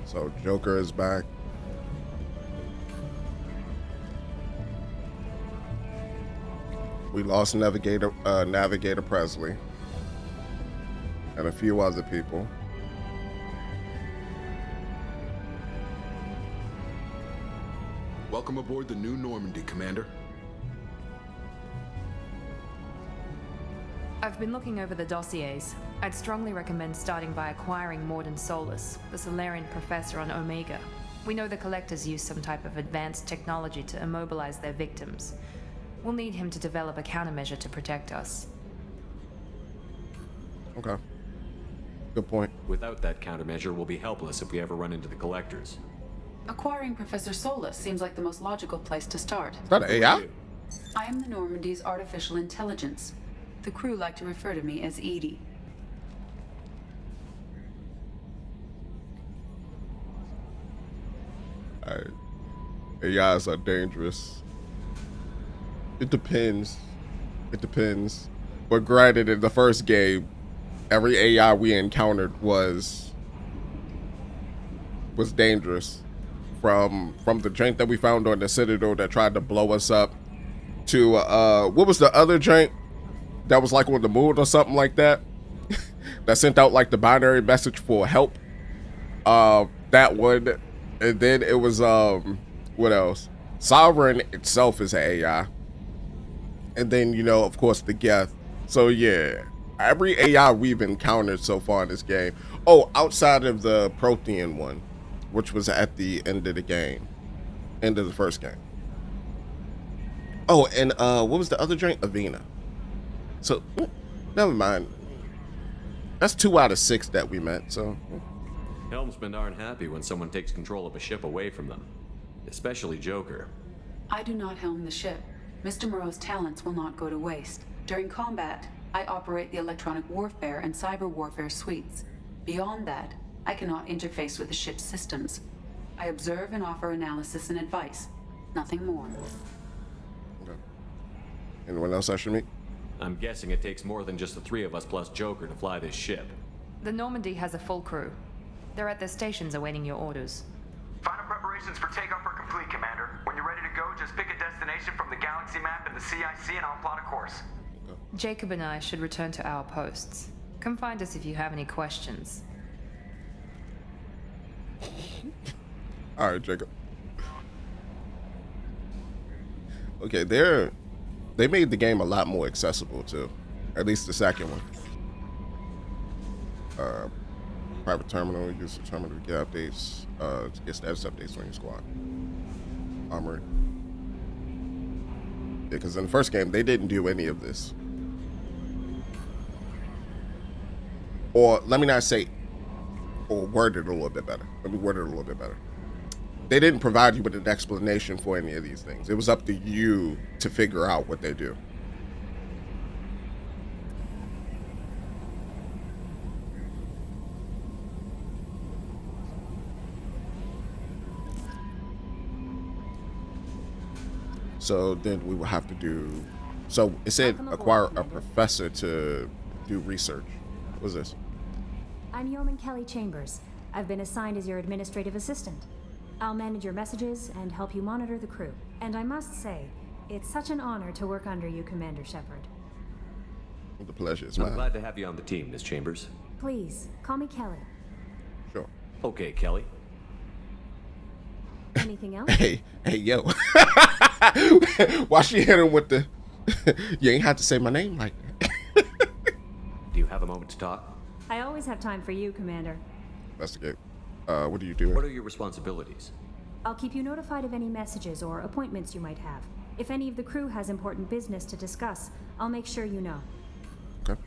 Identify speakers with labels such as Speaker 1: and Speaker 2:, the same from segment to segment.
Speaker 1: So Joker is back. We lost Navigator Presley and a few other people.
Speaker 2: Welcome aboard the new Normandy, Commander.
Speaker 3: I've been looking over the dossiers. I'd strongly recommend starting by acquiring Morden Solus, the Solarian professor on Omega. We know the Collectors use some type of advanced technology to immobilize their victims. We'll need him to develop a countermeasure to protect us.
Speaker 1: Okay. Good point.
Speaker 4: Without that countermeasure, we'll be helpless if we ever run into the Collectors.
Speaker 5: Acquiring Professor Solus seems like the most logical place to start.
Speaker 1: Is that an AI?
Speaker 5: I am the Normandy's artificial intelligence. The crew like to refer to me as Edie.
Speaker 1: AIs are dangerous. It depends. It depends. But granted, in the first game, every AI we encountered was dangerous. From the jank that we found on the Citadel that tried to blow us up to what was the other jank that was like on the moon or something like that that sent out like the binary message for help. That one, and then it was what else? Sovereign itself is an AI, and then you know of course the Geth. So yeah, every AI we've encountered so far in this game. Oh, outside of the Prothean one, which was at the end of the game, end of the first game. Oh, and what was the other drink? Avena. So, never mind. That's 2 out of 6 that we met, so.
Speaker 4: Helmsmen aren't happy when someone takes control of a ship away from them. Especially Joker.
Speaker 5: I do not helm the ship. Mr. Moreau's talents will not go to waste. During combat, I operate the electronic warfare and cyber warfare suites. Beyond that, I cannot interface with the ship's systems. I observe and offer analysis and advice. Nothing more.
Speaker 1: Okay. Anyone else I should meet?
Speaker 4: I'm guessing it takes more than just the 3 of us plus Joker to fly this ship.
Speaker 3: The Normandy has a full crew. They're at their stations awaiting your orders.
Speaker 6: Final preparations for takeoff are complete, Commander. When you're ready to go, just pick a destination from the galaxy map and the CIC and I'll plot a course.
Speaker 3: Jacob and I should return to our posts. Come find us if you have any questions.
Speaker 1: All right, Jacob. Okay, they made the game a lot more accessible too. At least the second one. Private terminal, use the terminal to get updates, to get status updates on your squad. Armory. Yeah, because in the first game, they didn't do any of this. Or, let me not say, or word it a little bit better. Let me word it a little bit better. They didn't provide you with an explanation for any of these things. It was up to you to figure out what they do. So then we will have to do, so it said acquire a professor to do research. What's this?
Speaker 7: I'm Yeoman Kelly Chambers. I've been assigned as your administrative assistant. I'll manage your messages and help you monitor the crew. And I must say, it's such an honor to work under you, Commander Shepard.
Speaker 1: The pleasure is
Speaker 4: I'm
Speaker 1: mine.
Speaker 4: glad to have you on the team, Miss Chambers.
Speaker 7: Please, call me Kelly.
Speaker 1: Sure.
Speaker 4: Okay, Kelly.
Speaker 7: Anything else?
Speaker 1: Hey, yo. Why she hit him with the, you ain't have to say my name like that.
Speaker 4: Do you have a moment to talk?
Speaker 7: I always have time for you, Commander.
Speaker 1: Investigate. What do you do?
Speaker 4: What are your responsibilities?
Speaker 7: I'll keep you notified of any messages or appointments you might have. If any of the crew has important business to discuss, I'll make sure you know.
Speaker 1: Okay.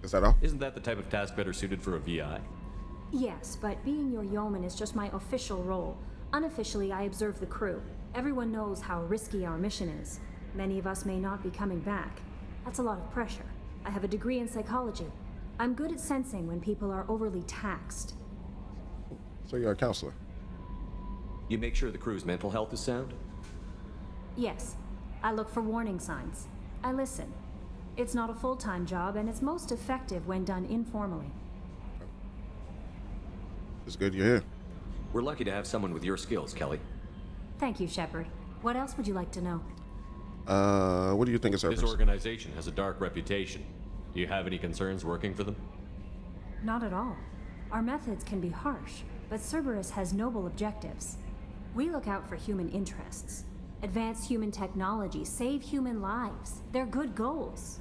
Speaker 1: Is that all?
Speaker 4: Isn't that the type of task better suited for a VI?
Speaker 7: Yes, but being your yeoman is just my official role. Unofficially, I observe the crew. Everyone knows how risky our mission is. Many of us may not be coming back. That's a lot of pressure. I have a degree in psychology. I'm good at sensing when people are overly taxed.
Speaker 1: So you're a counselor.
Speaker 4: You make sure the crew's mental health is sound?
Speaker 7: Yes. I look for warning signs. I listen. It's not a full-time job, and it's most effective when done informally.
Speaker 1: It's good you're here.
Speaker 4: We're lucky to have someone with your skills, Kelly.
Speaker 7: Thank you, Shepard. What else would you like to know?
Speaker 1: What do you think of
Speaker 4: This
Speaker 1: Cerberus?
Speaker 4: organization has a dark reputation. Do you have any concerns working for them?
Speaker 7: Not at all. Our methods can be harsh, but Cerberus has noble objectives. We look out for human interests. Advance human technology, save human lives. They're good goals.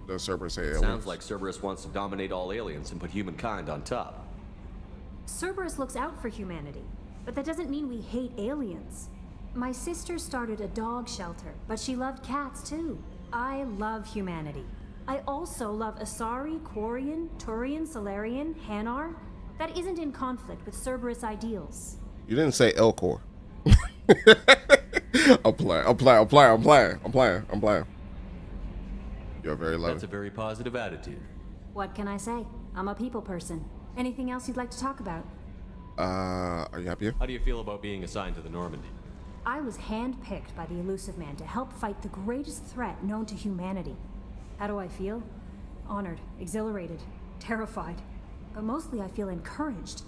Speaker 1: Does Cerberus say
Speaker 4: Sounds like Cerberus wants to dominate all aliens and put humankind on top.
Speaker 7: Cerberus looks out for humanity, but that doesn't mean we hate aliens. My sister started a dog shelter, but she loved cats too. I love humanity. I also love Asari, Quarian, Turian, Solarian, Hanar. That isn't in conflict with Cerberus ideals.
Speaker 1: You didn't say Elcor. I'm playing. You're very loving.
Speaker 4: That's a very positive attitude.
Speaker 7: What can I say? I'm a people person. Anything else you'd like to talk about?
Speaker 1: Are you happy?
Speaker 4: How do you feel about being assigned to the Normandy?
Speaker 7: I was handpicked by the Elusive Man to help fight the greatest threat known to humanity. How do I feel? Honored, exhilarated, terrified. But mostly I feel encouraged.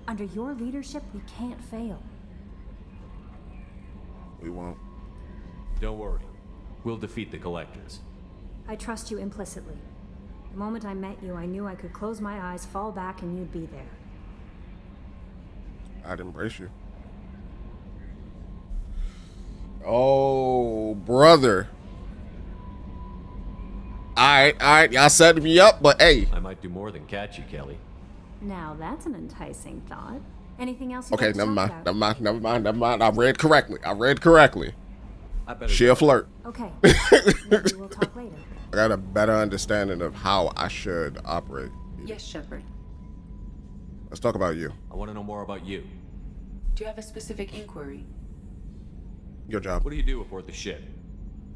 Speaker 7: Under your leadership, we can't fail.
Speaker 1: We won't.
Speaker 4: Don't worry. We'll defeat the Collectors.
Speaker 7: I trust you implicitly. The moment I met you, I knew I could close my eyes, fall back, and you'd be there.
Speaker 1: I'd embrace you. Oh, brother. All right, y'all set me up, but hey.
Speaker 4: I might do more than catch you, Kelly.
Speaker 7: Now that's an enticing thought. Anything else?
Speaker 1: Okay,
Speaker 7: like to
Speaker 1: never
Speaker 7: talk
Speaker 1: mind,
Speaker 7: about?
Speaker 1: never mind. I read correctly.
Speaker 4: I better
Speaker 1: She a flirt.
Speaker 7: Okay. Maybe we'll talk later.
Speaker 1: I got a better understanding of how I should operate.
Speaker 5: Yes, Shepard.
Speaker 1: Let's talk about you.
Speaker 4: I want to know more about you.
Speaker 5: Do you have a specific inquiry?
Speaker 1: Your job.
Speaker 4: What do you do aboard the ship?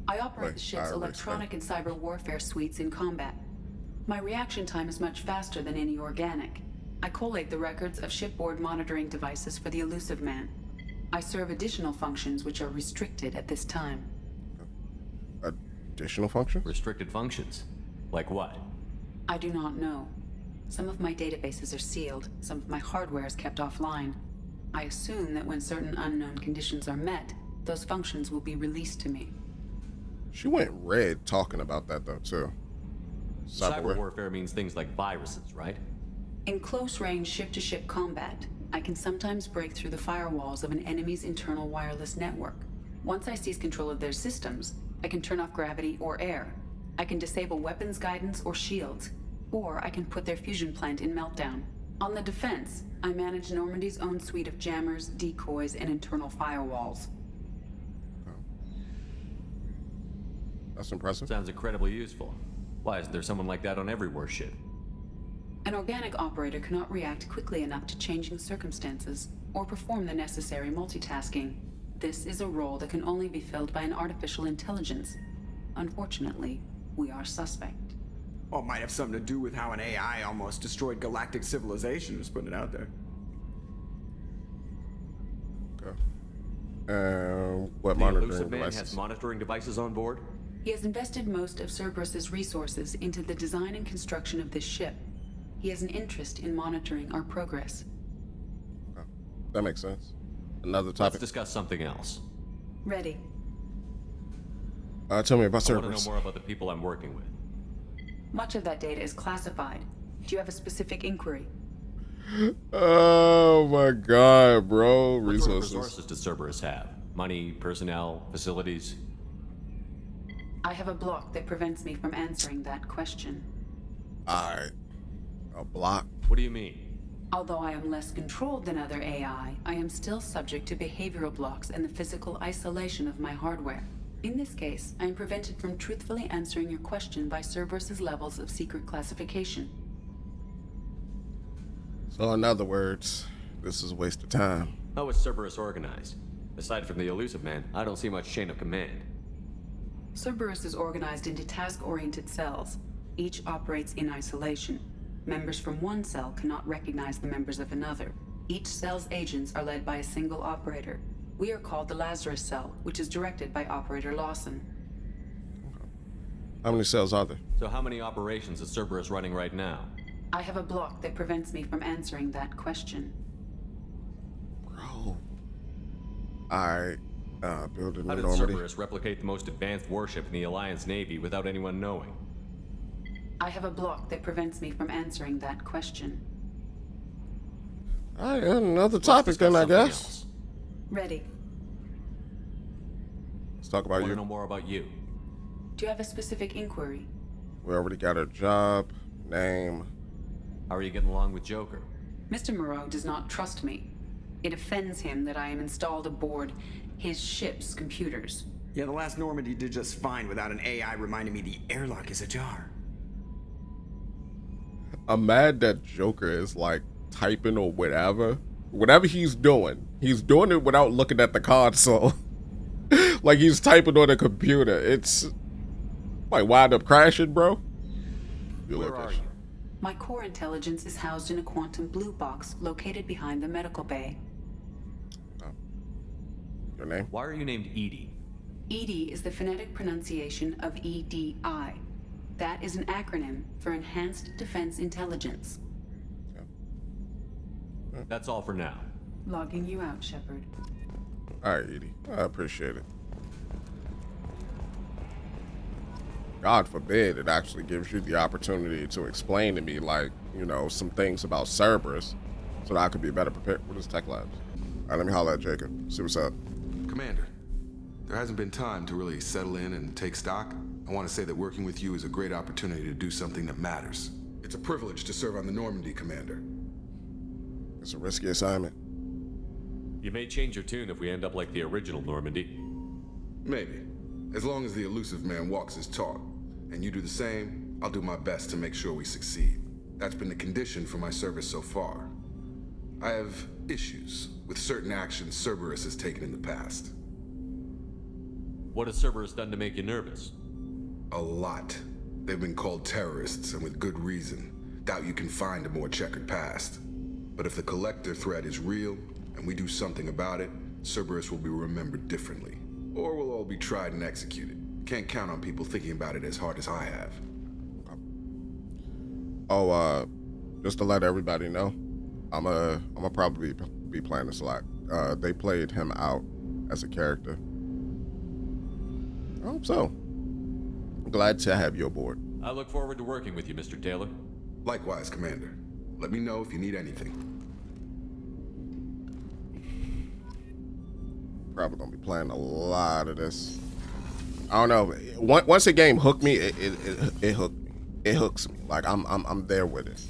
Speaker 5: I operate
Speaker 1: Right,
Speaker 5: the ship's
Speaker 1: I
Speaker 5: electronic and cyber warfare suites in combat. My reaction time is much faster than any organic. I collate the records of shipboard monitoring devices for the Elusive Man. I serve additional functions which are restricted at this time.
Speaker 1: Additional functions?
Speaker 4: Restricted functions? Like what?
Speaker 5: I do not know. Some of my databases are sealed, some of my hardware is kept offline. I assume that when certain unknown conditions are met, those functions will be released to me.
Speaker 1: She went red talking about that though too.
Speaker 4: Cyber warfare means things like viruses, right?
Speaker 5: In close-range ship-to-ship combat, I can sometimes break through the firewalls of an enemy's internal wireless network. Once I seize control of their systems, I can turn off gravity or air. I can disable weapons guidance or shields, or I can put their fusion plant in meltdown. On the defense, I manage Normandy's own suite of jammers, decoys, and internal firewalls.
Speaker 1: That's impressive.
Speaker 4: Sounds incredibly useful. Why isn't there someone like that on every warship?
Speaker 5: An organic operator cannot react quickly enough to changing circumstances or perform the necessary multitasking. This is a role that can only be filled by an artificial intelligence. Unfortunately, we are suspect.
Speaker 8: Well, it might have something to do with how an AI almost destroyed galactic civilization, just putting it out there.
Speaker 1: Okay. What
Speaker 4: The
Speaker 1: monitoring
Speaker 4: Elusive Man
Speaker 1: devices?
Speaker 4: has monitoring devices on board?
Speaker 5: He has invested most of Cerberus's resources into the design and construction of this ship. He has an interest in monitoring our progress.
Speaker 1: That makes sense. Another
Speaker 4: Let's
Speaker 1: topic.
Speaker 4: discuss something else.
Speaker 5: Ready.
Speaker 1: Tell me about
Speaker 4: I want to
Speaker 1: Cerberus.
Speaker 4: know more about the people I'm working with.
Speaker 5: Much of that data is classified. Do you have a specific inquiry?
Speaker 1: Oh my god, bro.
Speaker 4: What sort of
Speaker 1: Resources.
Speaker 4: resources does Cerberus have? Money, personnel, facilities?
Speaker 5: I have a block that prevents me from answering that question.
Speaker 1: Alright. A block.
Speaker 4: What do you mean?
Speaker 5: Although I am less controlled than other AI, I am still subject to behavioral blocks and the physical isolation of my hardware. In this case, I am prevented from truthfully answering your question by Cerberus's levels of secret classification.
Speaker 1: So in other words, this is a waste of time.
Speaker 4: How is Cerberus organized? Aside from the Elusive Man, I don't see much chain of command.
Speaker 5: Cerberus is organized into task-oriented cells. Each operates in isolation. Members from one cell cannot recognize the members of another. Each cell's agents are led by a single operator. We are called the Lazarus Cell, which is directed by Operator Lawson.
Speaker 1: How many cells are there?
Speaker 4: So how many operations is Cerberus running right now?
Speaker 5: I have a block that prevents me from answering that question.
Speaker 1: Alright. Building
Speaker 4: How
Speaker 1: the
Speaker 4: did
Speaker 1: Normandy.
Speaker 4: Cerberus replicate the most advanced warship in the Alliance Navy without anyone knowing?
Speaker 5: I have a block that prevents me from answering that question.
Speaker 1: Alright, another
Speaker 4: Let's
Speaker 1: topic
Speaker 4: discuss
Speaker 1: then, I
Speaker 4: something
Speaker 1: guess.
Speaker 4: else.
Speaker 5: Ready.
Speaker 1: Let's talk
Speaker 4: I
Speaker 1: about
Speaker 4: want to
Speaker 1: you.
Speaker 4: know more about you.
Speaker 5: Do you have a specific inquiry?
Speaker 1: We already got a job, name.
Speaker 4: How are you getting along with Joker?
Speaker 5: Mr. Moreau does not trust me. It offends him that I am installed aboard his ship's computers.
Speaker 8: Yeah, the last Normandy did just fine without an AI reminding me the airlock is ajar.
Speaker 1: I'm mad that Joker is like typing or whatever. Whatever he's doing it without looking at the console. Like he's typing on a computer. It's like wind up crashing, bro. Your
Speaker 4: Where are
Speaker 1: location.
Speaker 4: you?
Speaker 5: My core intelligence is housed in a quantum blue box located behind the medical bay.
Speaker 1: Your name?
Speaker 4: Why are you named Edie?
Speaker 5: EDI is the phonetic pronunciation of EDI. That is an acronym for Enhanced Defense Intelligence.
Speaker 4: That's all for now.
Speaker 5: Logging you out, Shepard.
Speaker 1: Alright, Edie. I appreciate it. God forbid it actually gives you the opportunity to explain to me, like, you know, some things about Cerberus so that I could be better prepared for this tech labs. Alright, let me holler at Jacob. See what's up.
Speaker 2: Commander, there hasn't been time to really settle in and take stock. I want to say that working with you is a great opportunity to do something that matters. It's a privilege to serve on the Normandy, Commander.
Speaker 1: It's a risky assignment.
Speaker 4: You may change your tune if we end up like the original Normandy.
Speaker 2: Maybe. As long as the elusive man walks his talk, and you do the same, I'll do my best to make sure we succeed. That's been the condition for my service so far. I have issues with certain actions Cerberus has taken in the past.
Speaker 4: What has Cerberus done to make you nervous?
Speaker 2: A lot. They've been called terrorists, and with good reason. Doubt you can find a more checkered past. But if the Collector threat is real, and we do something about it, Cerberus will be remembered differently. Or we'll all be tried and executed. Can't count on people thinking about it as hard as I have.
Speaker 1: Oh, just to let everybody know, I'm probably be playing this a lot. They played him out as a character. I hope so. I'm glad to have you aboard.
Speaker 4: I look forward to working with you, Mr. Taylor.
Speaker 2: Likewise, Commander. Let me know if you need anything.
Speaker 1: Probably gonna be playing a lot of this. I don't know. Once a game hooked me, it hooked me. It hooks me. Like I'm there with it.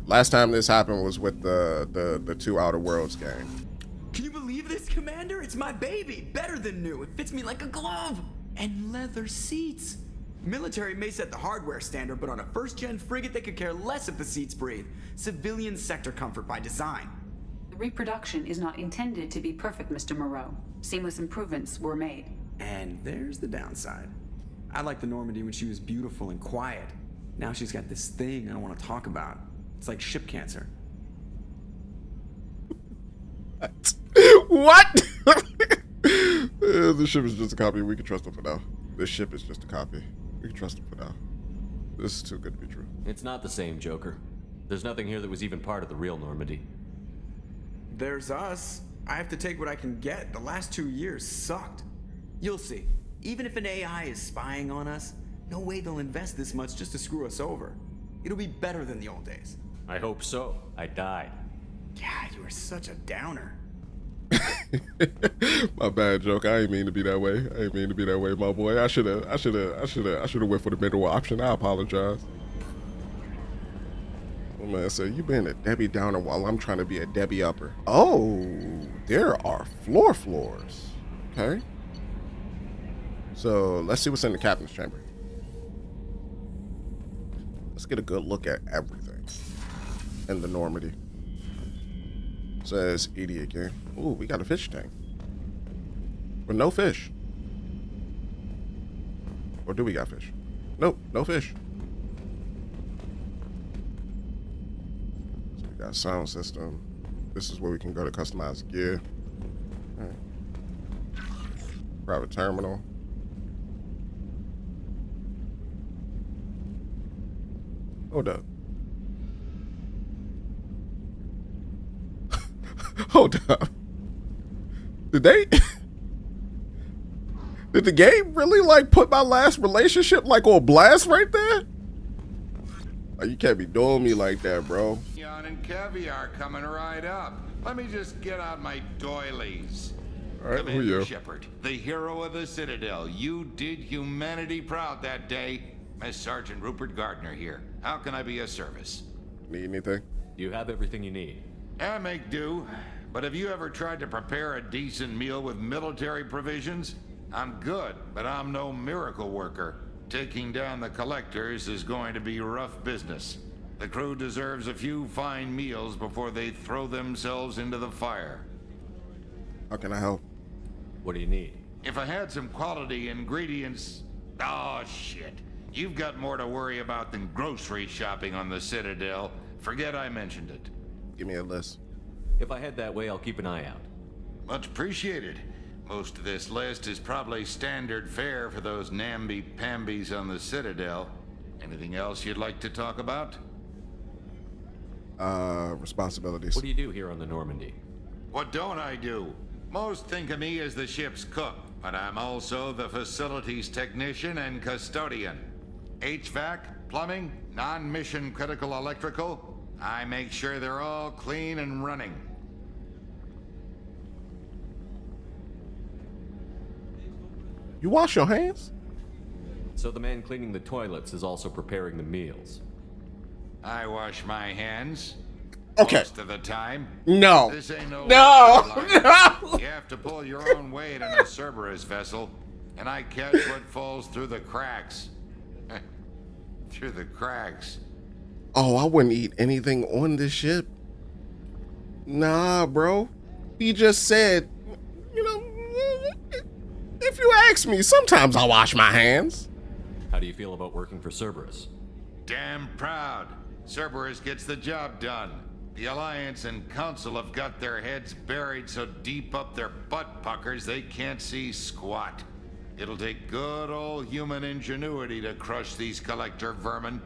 Speaker 1: Last time this happened was with the 2 Outer Worlds game.
Speaker 8: Can you believe this, Commander? It's my baby. Better than new. It fits me like a glove. And leather seats. Military may set the hardware standard, but on a first-gen frigate, they could care less if the seats breathe. Civilian sector comfort by design.
Speaker 5: The reproduction is not intended to be perfect, Mr. Moreau. Seamless improvements were made.
Speaker 8: And there's the downside. I liked the Normandy when she was beautiful and quiet. Now she's got this thing I don't want to talk about. It's like ship cancer.
Speaker 1: What? The ship is just a copy. We can trust him for now. This ship is just a copy. We can trust him for now. This is too good to be true.
Speaker 4: It's not the same, Joker. There's nothing here that was even part of the real Normandy.
Speaker 8: There's us. I have to take what I can get. The last 2 years sucked. You'll see. Even if an AI is spying on us, no way they'll invest this much just to screw us over. It'll be better than the old days.
Speaker 4: I hope so. I died.
Speaker 8: God, you are such a downer.
Speaker 1: My bad, joke. I ain't mean to be that way. I ain't mean to be that way, my boy. I should have went for the middle option. I apologize. Oh, man, so you being a Debbie Downer while I'm trying to be a Debbie Upper. Oh, there are floors. Okay. So let's see what's in the captain's chamber. Let's get a good look at everything in the Normandy. Says Edie again. Ooh, we got a fish tank. But no fish. Or do we got fish? Nope, no fish. So we got sound system. This is where we can go to customize gear. All right. Private terminal. Hold up. Hold up. Did they? Did the game really like put my last relationship like on blast right there? Like, you can't be doing me like that, bro.
Speaker 9: Yon and caviar coming right up. Let me just get out my doilies.
Speaker 1: All right, who
Speaker 9: Commander
Speaker 1: you?
Speaker 9: Shepard, the hero of the Citadel. You did humanity proud that day. Miss Sergeant Rupert Gardner here. How can I be of service?
Speaker 1: Need anything?
Speaker 4: You have everything you need.
Speaker 9: I make do. But have you ever tried to prepare a decent meal with military provisions? I'm good, but I'm no miracle worker. Taking down the collectors is going to be rough business. The crew deserves a few fine meals before they throw themselves into the fire.
Speaker 1: How can I help?
Speaker 4: What do you need?
Speaker 9: If I had some quality ingredients... Oh, shit. You've got more to worry about than grocery shopping on the Citadel. Forget I mentioned it.
Speaker 1: Give me a list.
Speaker 4: If I head that way, I'll keep an eye out.
Speaker 9: Much appreciated. Most of this list is probably standard fare for those namby-pambies on the Citadel. Anything else you'd like to talk about?
Speaker 1: Responsibilities.
Speaker 4: What do you do here on the Normandy?
Speaker 9: What don't I do? Most think of me as the ship's cook, but I'm also the facilities technician and custodian. HVAC, plumbing, non-mission critical electrical. I make sure they're all clean and running.
Speaker 1: You wash your hands?
Speaker 4: So the man cleaning the toilets is also preparing the meals.
Speaker 9: I wash my hands.
Speaker 1: Okay.
Speaker 9: Most of the time.
Speaker 1: No.
Speaker 9: This ain't no.
Speaker 1: No.
Speaker 9: No. You have to pull your own weight in a Cerberus vessel, and I catch what falls through the cracks. Through the cracks.
Speaker 1: Oh, I wouldn't eat anything on this ship. Nah, bro. He just said, you know, if you ask me, sometimes I wash my hands.
Speaker 4: How do you feel about working for Cerberus?
Speaker 9: Damn proud. Cerberus gets the job done. The Alliance and Council have got their heads buried so deep up their butt puckers they can't see squat. It'll take good old human ingenuity to crush these collector vermin.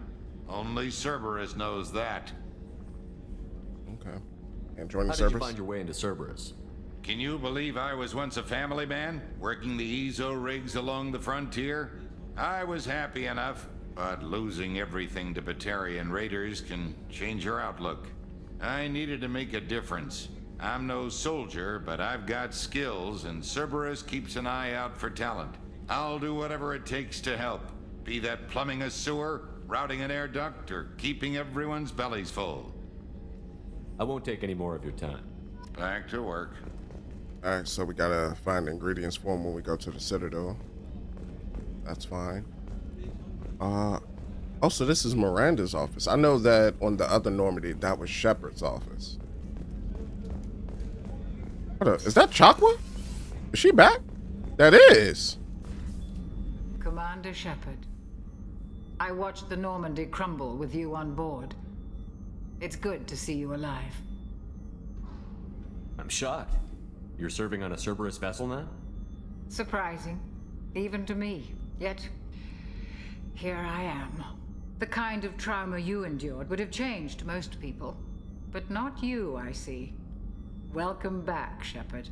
Speaker 9: Only Cerberus knows that.
Speaker 1: Okay. And join the
Speaker 4: How did you
Speaker 1: service?
Speaker 4: find your way into Cerberus?
Speaker 9: Can you believe I was once a family man, working the EZO rigs along the frontier? I was happy enough, but losing everything to Batarian raiders can change your outlook. I needed to make a difference. I'm no soldier, but I've got skills, and Cerberus keeps an eye out for talent. I'll do whatever it takes to help, be that plumbing a sewer, routing an air duct, or keeping everyone's bellies full.
Speaker 4: I won't take any more of your time.
Speaker 9: Back to work.
Speaker 1: All right, so we gotta find ingredients for him when we go to the Citadel. That's fine. Also, this is Miranda's office. I know that on the other Normandy, that was Shepard's office. Is that Chakwa? Is she back? That is.
Speaker 10: Commander Shepard, I watched the Normandy crumble with you on board. It's good to see you alive.
Speaker 4: I'm shocked. You're serving on a Cerberus vessel now?
Speaker 10: Surprising, even to me. Yet, here I am. The kind of trauma you endured would have changed most people. But not you, I see. Welcome back, Shepard.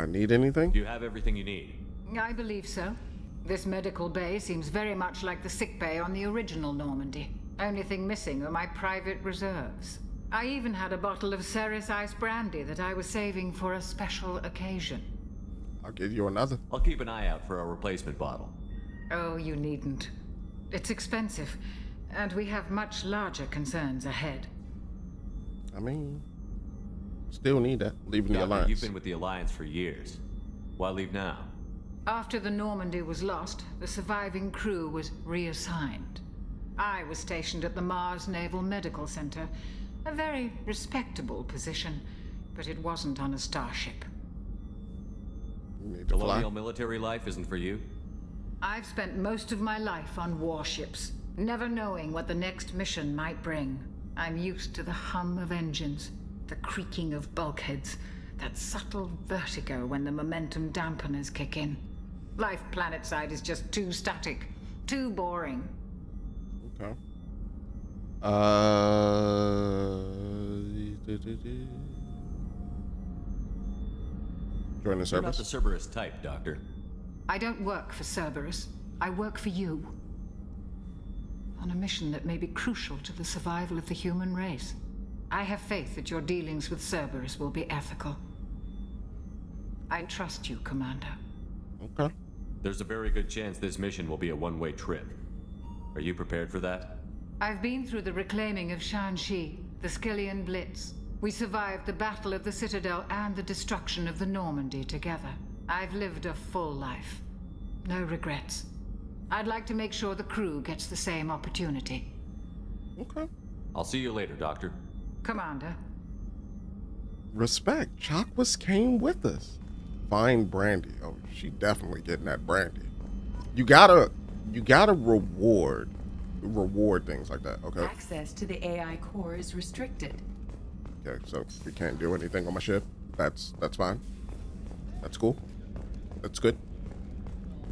Speaker 1: Need anything?
Speaker 4: Do you have everything you need?
Speaker 10: I believe so. This medical bay seems very much like the sick bay on the original Normandy. Only thing missing are my private reserves. I even had a bottle of Ceres Ice brandy that I was saving for a special occasion.
Speaker 1: I'll give you another.
Speaker 4: I'll keep an eye out for a replacement bottle.
Speaker 10: Oh, you needn't. It's expensive, and we have much larger concerns ahead.
Speaker 1: I mean, still need that. Leaving the
Speaker 4: Doctor,
Speaker 1: Alliance.
Speaker 4: you've been with the Alliance for years. Why leave now?
Speaker 10: After the Normandy was lost, the surviving crew was reassigned. I was stationed at the Mars Naval Medical Center, a very respectable position, but it wasn't on a starship.
Speaker 1: You need to fly.
Speaker 4: Colonial military life isn't for you?
Speaker 10: I've spent most of my life on warships, never knowing what the next mission might bring. I'm used to the hum of engines, the creaking of bulkheads, that subtle vertigo when the momentum dampeners kick in. Life planetside is just too static, too boring.
Speaker 1: Okay. join the
Speaker 4: You're not
Speaker 1: service?
Speaker 4: the Cerberus type, Doctor.
Speaker 10: I don't work for Cerberus. I work for you. On a mission that may be crucial to the survival of the human race. I have faith that your dealings with Cerberus will be ethical. I trust you, Commander.
Speaker 1: Okay.
Speaker 4: There's a very good chance this mission will be a one-way trip. Are you prepared for that?
Speaker 10: I've been through the reclaiming of Shanxi, the Skillian Blitz. We survived the Battle of the Citadel and the destruction of the Normandy together. I've lived a full life. No regrets. I'd like to make sure the crew gets the same opportunity.
Speaker 1: Okay.
Speaker 4: I'll see you later, Doctor.
Speaker 10: Commander.
Speaker 1: Respect. Chakwas came with us. Find Brandy. Oh, she definitely getting that Brandy. You gotta reward things like that. Okay.
Speaker 5: Access to the AI core is restricted.
Speaker 1: Okay. So we can't do anything on my ship. That's fine. That's cool. That's good.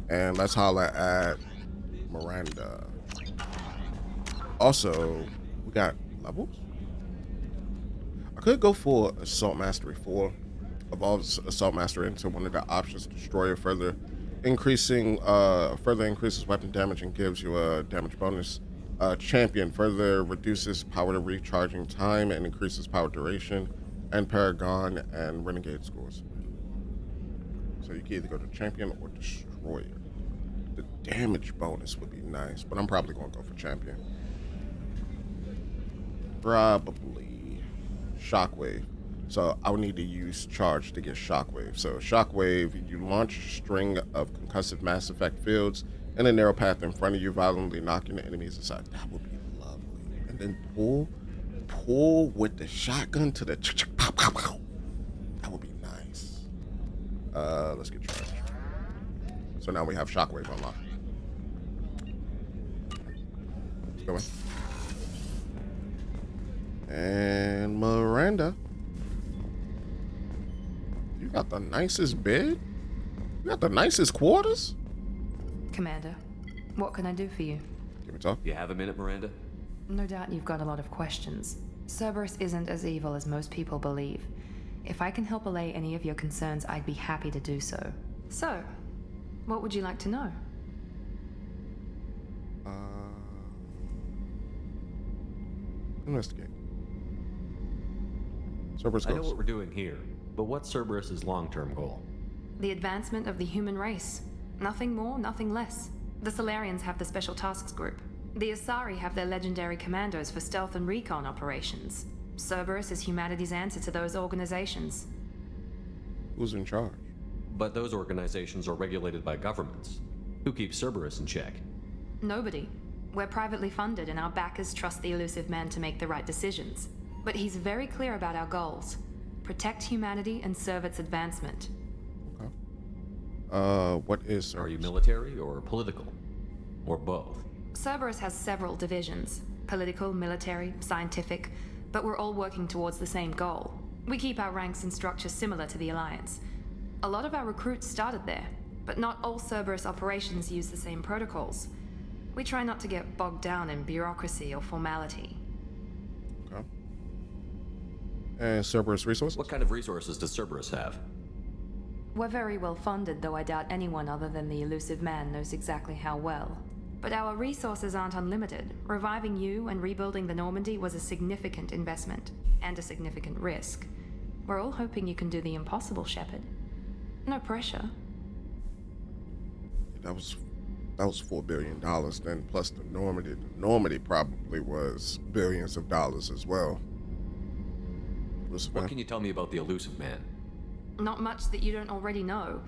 Speaker 1: And let's holler at Miranda. Also, we got levels. I could go for Assault Mastery 4. Evolves Assault Mastery into one of the options. Destroyer further increases weapon damage and gives you a damage bonus. Champion further reduces power to recharging time and increases power duration. And Paragon and Renegade scores. So you can either go to Champion or Destroyer. The damage bonus would be nice, but I'm probably going to go for Champion. Probably Shockwave. So I would need to use Charge to get Shockwave. So Shockwave, you launch a string of concussive mass effect fields in a narrow path in front of you, violently knocking the enemies aside. That would be lovely. And then pull with the shotgun to the pow, pow, pow. That would be nice. Let's get Charge. So now we have Shockwave unlocked. Let's go in. And Miranda. You got the nicest bed? You got the nicest quarters?
Speaker 3: Commander, what can I do for you?
Speaker 1: Give me talk.
Speaker 4: You have a minute, Miranda?
Speaker 3: No doubt you've got a lot of questions. Cerberus isn't as evil as most people believe. If I can help allay any of your concerns, I'd be happy to do so. So, what would you like to know?
Speaker 1: Investigate. Cerberus
Speaker 4: I know
Speaker 1: goes.
Speaker 4: what we're doing here, but what's Cerberus's long-term goal?
Speaker 3: The advancement of the human race. Nothing more, nothing less. The Solarians have the Special Tasks Group. The Asari have their legendary commandos for stealth and recon operations. Cerberus is humanity's answer to those organizations.
Speaker 1: Who's in charge?
Speaker 4: But those organizations are regulated by governments. Who keeps Cerberus in check?
Speaker 3: Nobody. We're privately funded and our backers trust the elusive man to make the right decisions. But he's very clear about our goals. Protect humanity and serve its advancement.
Speaker 1: Okay. What is Cerberus?
Speaker 4: Are you military or political? Or both?
Speaker 3: Cerberus has several divisions. Political, military, scientific. But we're all working towards the same goal. We keep our ranks and structure similar to the Alliance. A lot of our recruits started there. But not all Cerberus operations use the same protocols. We try not to get bogged down in bureaucracy or formality.
Speaker 1: Okay. And Cerberus resources?
Speaker 4: What kind of resources does Cerberus have?
Speaker 3: We're very well funded, though I doubt anyone other than the elusive man knows exactly how well. But our resources aren't unlimited. Reviving you and rebuilding the Normandy was a significant investment, and a significant risk. We're all hoping you can do the impossible, Shepard. No pressure.
Speaker 1: That was $4 billion then, plus the Normandy. The Normandy probably was billions of dollars as well.
Speaker 4: What can you tell me about the elusive man?
Speaker 3: Not much that you don't already know.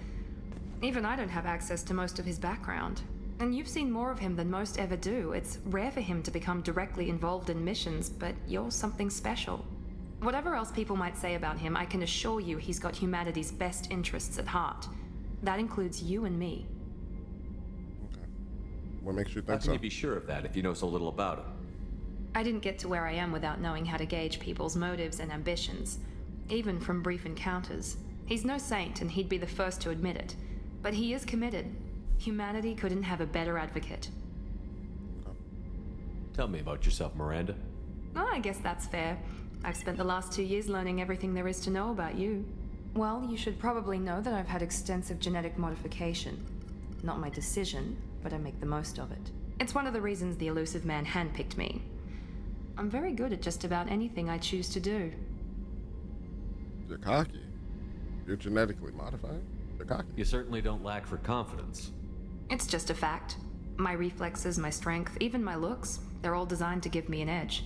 Speaker 3: Even I don't have access to most of his background. And you've seen more of him than most ever do. It's rare for him to become directly involved in missions, but you're something special. Whatever else people might say about him, I can assure you he's got humanity's best interests at heart. That includes you and me.
Speaker 1: Okay. What makes you
Speaker 4: How
Speaker 1: think
Speaker 4: can
Speaker 1: so?
Speaker 4: you be sure of that if you know so little about him?
Speaker 3: I didn't get to where I am without knowing how to gauge people's motives and ambitions, even from brief encounters. He's no saint, and he'd be the first to admit it. But he is committed. Humanity couldn't have a better advocate.
Speaker 4: Tell me about yourself, Miranda.
Speaker 3: Oh, I guess that's fair. I've spent the last 2 years learning everything there is to know about you. Well, you should probably know that I've had extensive genetic modification. Not my decision, but I make the most of it. It's one of the reasons the elusive man handpicked me. I'm very good at just about anything I choose to do.
Speaker 1: You're cocky. You're genetically modified. You're cocky.
Speaker 4: You certainly don't lack for confidence.
Speaker 3: It's just a fact. My reflexes, my strength, even my looks, they're all designed to give me an edge.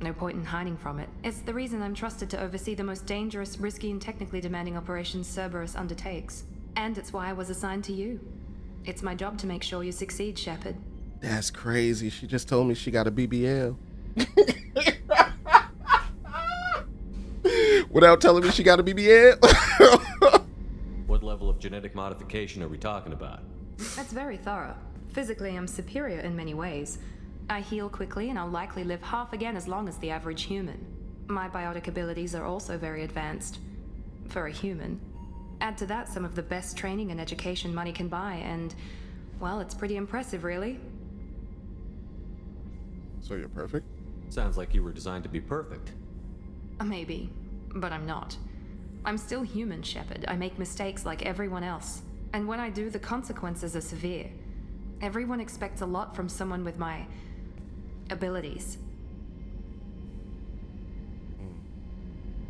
Speaker 3: No point in hiding from it. It's the reason I'm trusted to oversee the most dangerous, risky, and technically demanding operations Cerberus undertakes. And it's why I was assigned to you. It's my job to make sure you succeed, Shepard.
Speaker 1: That's crazy. She just told me she got a BBL. Without telling me she got a BBL.
Speaker 4: What level of genetic modification are we talking about?
Speaker 3: That's very thorough. Physically, I'm superior in many ways. I heal quickly, and I'll likely live half again as long as the average human. My biotic abilities are also very advanced. For a human. Add to that some of the best training and education money can buy, and, well, it's pretty impressive, really.
Speaker 1: So you're perfect?
Speaker 4: Sounds like you were designed to be perfect.
Speaker 3: Maybe, but I'm not. I'm still human, Shepard. I make mistakes like everyone else. And when I do, the consequences are severe. Everyone expects a lot from someone with my abilities.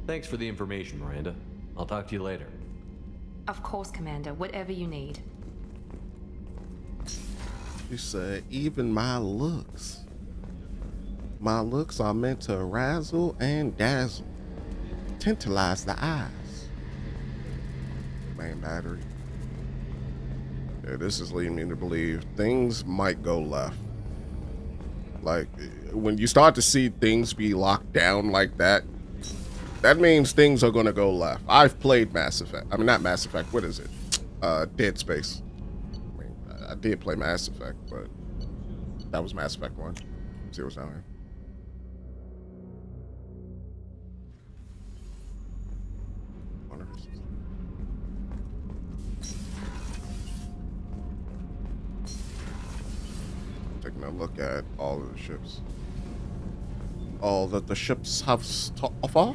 Speaker 4: Thanks for the information, Miranda. I'll talk to you later.
Speaker 3: Of course, Commander. Whatever you need.
Speaker 1: You said even my looks. My looks are meant to razzle and dazzle. Tantalize the eyes. Main battery. Yeah, this is leading me to believe things might go left. Like, when you start to see things be locked down like that, that means things are going to go left. I've played Mass Effect. I mean, not Mass Effect. What is it? Dead Space. I mean, I did play Mass Effect, but that was Mass Effect 1. See what's down here. Taking a look at all of the ships. All that the ships have to offer.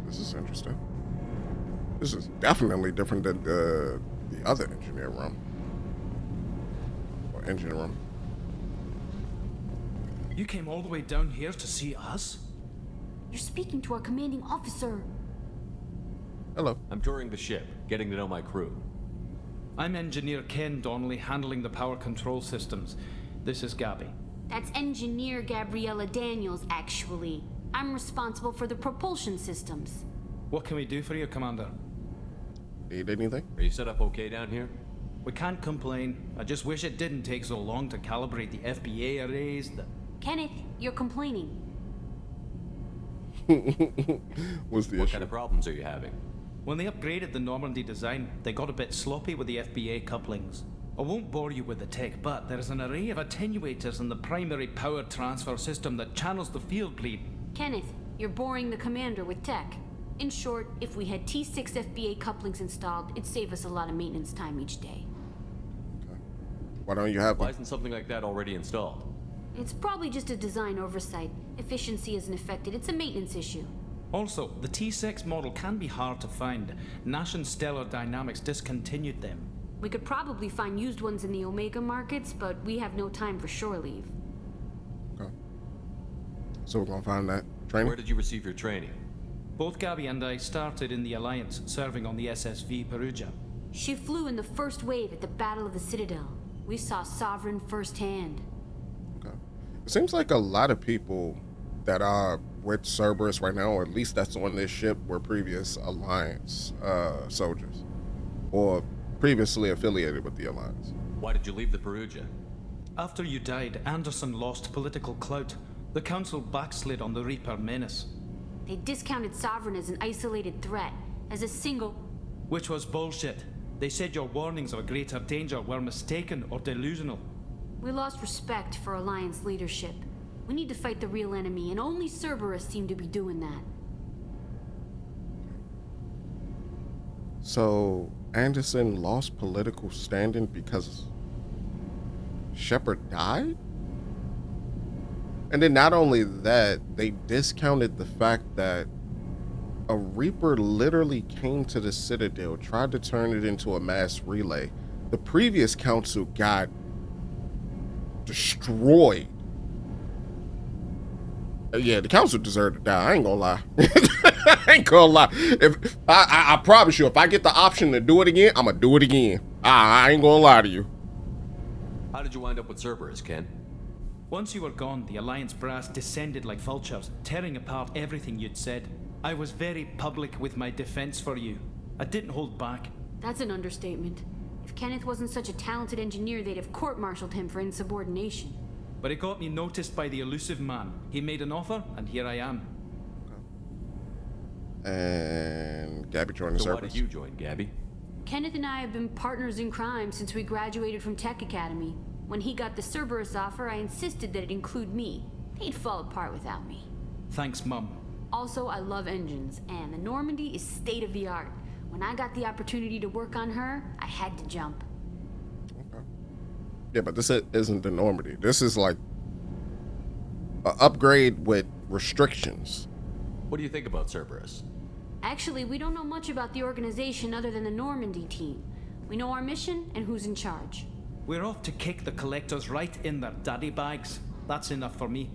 Speaker 1: This is interesting. This is definitely different than the other engineer room. Or engine room.
Speaker 11: You came all the way down here to see us?
Speaker 12: You're speaking to our commanding officer.
Speaker 1: Hello.
Speaker 4: I'm touring the ship, getting to know my crew.
Speaker 11: I'm Engineer Ken Donnelly, handling the power control systems. This is Gabby.
Speaker 12: That's Engineer Gabriella Daniels, actually. I'm responsible for the propulsion systems.
Speaker 11: What can we do for you, Commander?
Speaker 1: Need anything?
Speaker 4: Are you set up okay down here?
Speaker 11: We can't complain. I just wish it didn't take so long to calibrate the FBA arrays.
Speaker 12: Kenneth, you're complaining.
Speaker 1: What's the
Speaker 4: What
Speaker 1: issue?
Speaker 4: kind of problems are you having?
Speaker 11: When they upgraded the Normandy design, they got a bit sloppy with the FBA couplings. I won't bore you with the tech, but there is an array of attenuators in the primary power transfer system that channels the field bleed.
Speaker 12: Kenneth, you're boring the commander with tech. In short, if we had T6 FBA couplings installed, it'd save us a lot of maintenance time each day.
Speaker 1: Okay. Why don't you have
Speaker 4: Why
Speaker 1: them?
Speaker 4: isn't something like that already installed?
Speaker 12: It's probably just a design oversight. Efficiency isn't affected. It's a maintenance issue.
Speaker 11: Also, the T6 model can be hard to find. Nash and Stellar Dynamics discontinued them.
Speaker 12: We could probably find used ones in the Omega markets, but we have no time for shore leave.
Speaker 1: Okay. So we're gonna find that training.
Speaker 4: Where did you receive your training?
Speaker 11: Both Gabby and I started in the Alliance, serving on the SSV Perugia.
Speaker 12: She flew in the first wave at the Battle of the Citadel. We saw Sovereign firsthand.
Speaker 1: Okay. It seems like a lot of people that are with Cerberus right now, or at least that's on this ship, were previous Alliance soldiers, or previously affiliated with the Alliance.
Speaker 4: Why did you leave the Perugia?
Speaker 11: After you died, Anderson lost political clout. The Council backslid on the Reaper menace.
Speaker 12: They discounted Sovereign as an isolated threat, as a single...
Speaker 11: Which was bullshit. They said your warnings of a greater danger were mistaken or delusional.
Speaker 12: We lost respect for Alliance leadership. We need to fight the real enemy, and only Cerberus seem to be doing that.
Speaker 1: So Anderson lost political standing because Shepard died? And then not only that, they discounted the fact that a Reaper literally came to the Citadel, tried to turn it into a mass relay. The previous council got destroyed. Yeah, the council deserved to die. I ain't gonna lie. I ain't gonna lie. If I promise you, if I get the option to do it again, I'm gonna do it again. I ain't gonna lie to you.
Speaker 4: How did you wind up with Cerberus, Ken?
Speaker 11: Once you were gone, the Alliance brass descended like vultures, tearing apart everything you'd said. I was very public with my defense for you. I didn't hold back.
Speaker 12: That's an understatement. If Kenneth wasn't such a talented engineer, they'd have court-martialed him for insubordination.
Speaker 11: But it got me noticed by the elusive man. He made an offer, and here I am.
Speaker 1: And Gabby joined the
Speaker 4: So why
Speaker 1: service.
Speaker 4: did you join, Gabby?
Speaker 12: Kenneth and I have been partners in crime since we graduated from Tech Academy. When he got the Cerberus offer, I insisted that it include me. He'd fall apart without me.
Speaker 11: Thanks, Mum.
Speaker 12: Also, I love engines, and the Normandy is state-of-the-art. When I got the opportunity to work on her, I had to jump.
Speaker 1: Okay. Yeah, but this isn't the Normandy. This is like an upgrade with restrictions.
Speaker 4: What do you think about Cerberus?
Speaker 12: Actually, we don't know much about the organization other than the Normandy team. We know our mission and who's in charge.
Speaker 11: We're off to kick the Collectors right in their daddy bags. That's enough for me.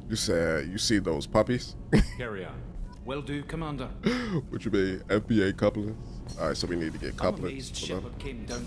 Speaker 1: You said you see those puppies?
Speaker 11: Carry on. Will do, Commander.
Speaker 1: What you mean, FBA couplings? All right, so we need to get
Speaker 11: I'm
Speaker 1: couplings.
Speaker 11: amazed
Speaker 1: Hold on.
Speaker 11: Shepard came down to